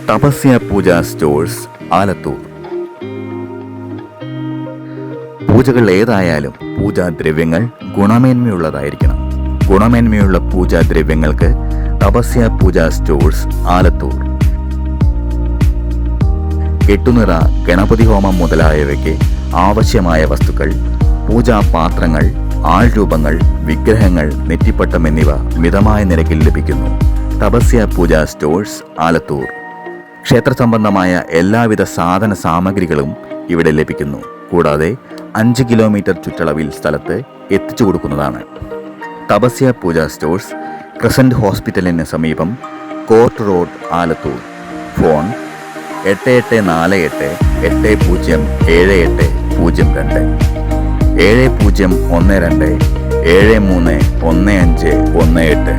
Tapasya Pooja stores, Alathur. പൂജകൾ ഏതായാലും പൂജാദ്രവ്യങ്ങൾ ഗുണമേന്മയുള്ളതായിരിക്കണം. ഗുണമേന്മയുള്ള പൂജാദ്രവ്യങ്ങൾക്ക് തപസ്യ പൂജ സ്റ്റോഴ്സ്, ആലത്തൂർ. കെട്ടുനിറ, ഗണപതി ഹോമം മുതലായവയ്ക്ക് ആവശ്യമായ വസ്തുക്കൾ, പൂജാപാത്രങ്ങൾ, ആൾരൂപങ്ങൾ, വിഗ്രഹങ്ങൾ, നെറ്റിപ്പട്ടം എന്നിവ മിതമായ നിരക്കിൽ ലഭിക്കുന്നു. തപസ്യ പൂജ സ്റ്റോഴ്സ്, ആലത്തൂർ. ക്ഷേത്ര സംബന്ധമായ എല്ലാവിധ സാധന സാമഗ്രികളും ഇവിടെ ലഭിക്കുന്നു. കൂടാതെ 5 കിലോമീറ്റർ ചുറ്റളവിൽ സ്ഥലത്ത് എത്തിച്ചു കൊടുക്കുന്നതാണ്. തപസ്യ പൂജ സ്റ്റോഴ്സ്, ക്രസന്റ് ഹോസ്പിറ്റലിന് സമീപം, court road, Alathur. Phone 8848 807802 7012 731518 9645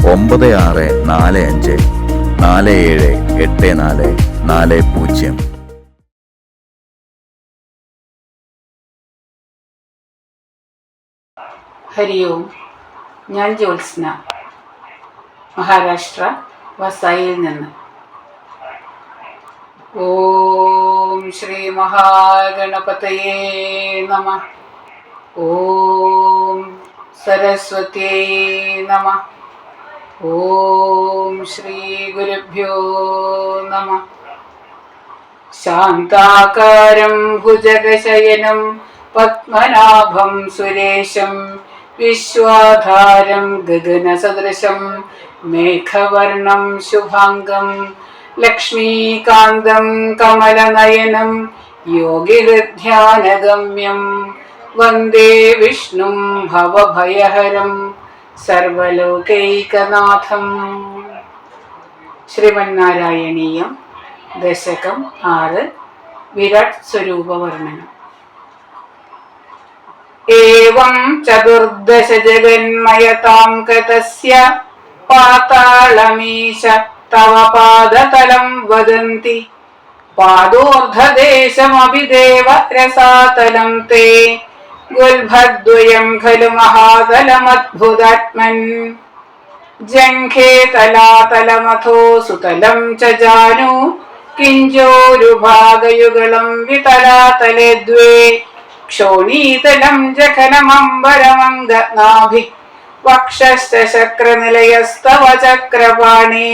478440. Hari Om. ഞാൻ ജ്യോത്സ്ന, മഹാരാഷ്ട്ര, വസായിൽ നിന്ന്. ഓം ശ്രീ മഹാഗണപതയേ നമഃ. ഓം സരസ്വത്യേ നമഃ. ഓം ശ്രീ ഗുരുഭ്യോ നമഃ. ശാന്താകാരം ഭുജഗശയനം പത്മനാഭം സുരേശം വിശ്വാധാരം ഗഗനസദൃശം മേഘവർണം ശുഭാംഗം ലക്ഷ്മീകാന്തം കമലനയനം യോഗിഹൃദ്ധ്യാനഗമ്യം വന്ദേ വിഷ്ണും ഭവഭയഹരം സർവലോകൈകനാഥം. ശ്രീമന്നാരായണീയം, ദശകം 6, വിരാട് സ്വരൂപവർണ്ണനം. ഏവം ചതുർദശ ജഗന്മയതാം ഗതസ്യ പാതാളമീശ തവ പാദതലം വദന്തി പാദോർധദേശമഭിദേവ രസാതലം തേ ഗുൽഭദ്വയം ഖലു മഹാതലമദ്ഭുതാത്മൻ ജംഘേ തലാതലമഥോ സുതലം ച ജാനു കിഞ്ചോരുഭാഗയുഗളം വിതലാതലേ ദ്വേ ക്ഷോണീതലം ജഘനമംബരമംഗനാഭി വക്ഷശ്ച ശക്രനിലയസ്തവ ചക്രപാണി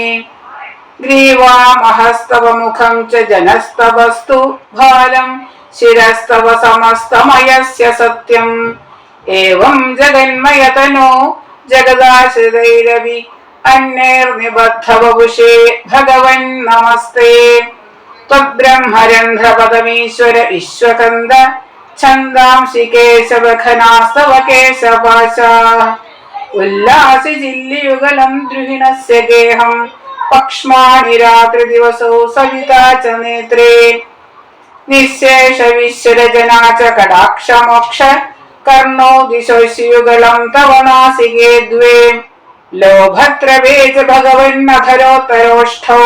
ഗ്രീവാമഹസ്തവ മുഖം ച ജനസ്തവസ്തു ഭാലം ശിരസ്തവ സമസ്തമയസ്യ സത്യം. ഏവം ജഗന്മയതനോ ജഗദാശ്രിതൈരവി അന്യൈർനിബദ്ധവപുഷേ ഭഗവൻ നമസ്തേ. ത്വദ്ബ്രഹ്മരന്ധ്രപദമീശ്വര വിശ്വകന്ദ ഛന്ദാംസി കേശവഘനാസ്തവ കേശപാശാഃ ഉല്ലാസി ജില്ലിയുഗലം ദ്രുഹിണസ്യ ഗേഹം പക്ഷ്മാണി രാത്രി ദിവസോ സവിതാ ച നേത്രേ നിശേഷ വിശ്വരചനാ ച കടാക്ഷമോക്ഷ കർണോ ദിശോശിയുഗളം തവ നാസികേ ദ്വേ ലോഭത്രവേ ച ഭഗവന്നധരോത്തരോഷ്ഠൗ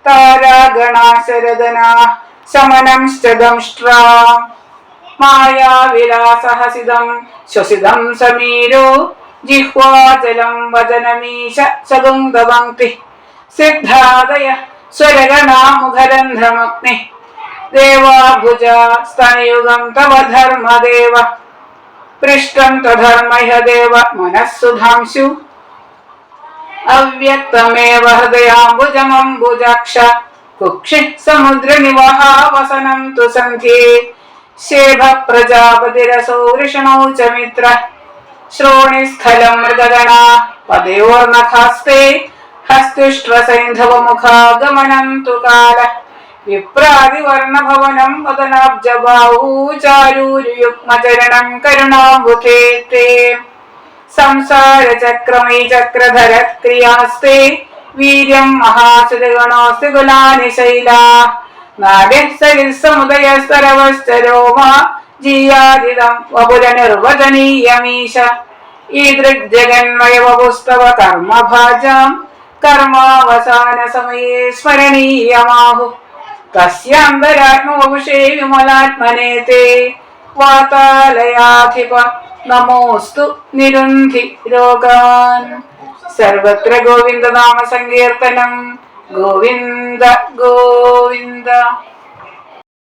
താരാഗണാശരദനാഃ ശമനംശ്ച ദംഷ്ട്രാ മായാവിലാസഹസിതം ശ്വസിതം സമീരോ ജിഹ്വാചലം വചനമീശ സദുംദപംക്തി സിദ്ധാദയ സ്വരഗണാമുഖരന്ധ്രമഗ്നി ദേവാഭുജ സ്തനയുഗം തവ ധർമ്മദേവ പൃഷ്ടം തധർമ്മഹ ദേവ മനഃസുധാംശു അവ്യക്തമേവ ഹൃദയാംബുജമംബുജാക്ഷ കുക്ഷി സമുദ്രനിവഹാവസനം തു സന്ധ്യേ ശേഭ പ്രജാപതിരസോ വൃഷണോ ച മിത്ര ശ്രോണിസ്ഥലം മൃഗഗണ പദയോർനഖാസ്തേ ഹസ്തുഷ്ട്വസൈന്ധവമുഖാഗമനം തു കാല വിപ്രാതിവർണഭവനം വദനാബ്ജബാഹൂ ചാരൂരുയുഗ്മചരണം കരുണാംബുധേ തേ സംസാരചക്രമൈ ചക്രധര ക്രിയാസ്തേ വീര്യം മഹാസുരഗണോസ്തി കുലാനി ശൈലാഃ നാഗഃ സരിത്സമുദയസ്തരവശ്ചരോമാ ജീയാദിദം വപുരനിർവചനീയമീശ ഈദൃഗ്ജഗന്മയ വപുസ്തവ കർമ്മഭാജാം കർമാവസാന സമയേ സ്മരണീയമാഹു തസ്യാന്തരാത്മവപുഷേ വിമലാത്മനേ തേ വാതാലയാധിപ നമോസ്തു നിരുന്ധി രോഗാൻ. സർവത്ര ഗോവിന്ദനാമ സങ്കീർത്തനം. ഗോവിന്ദ ഗോവിന്ദ.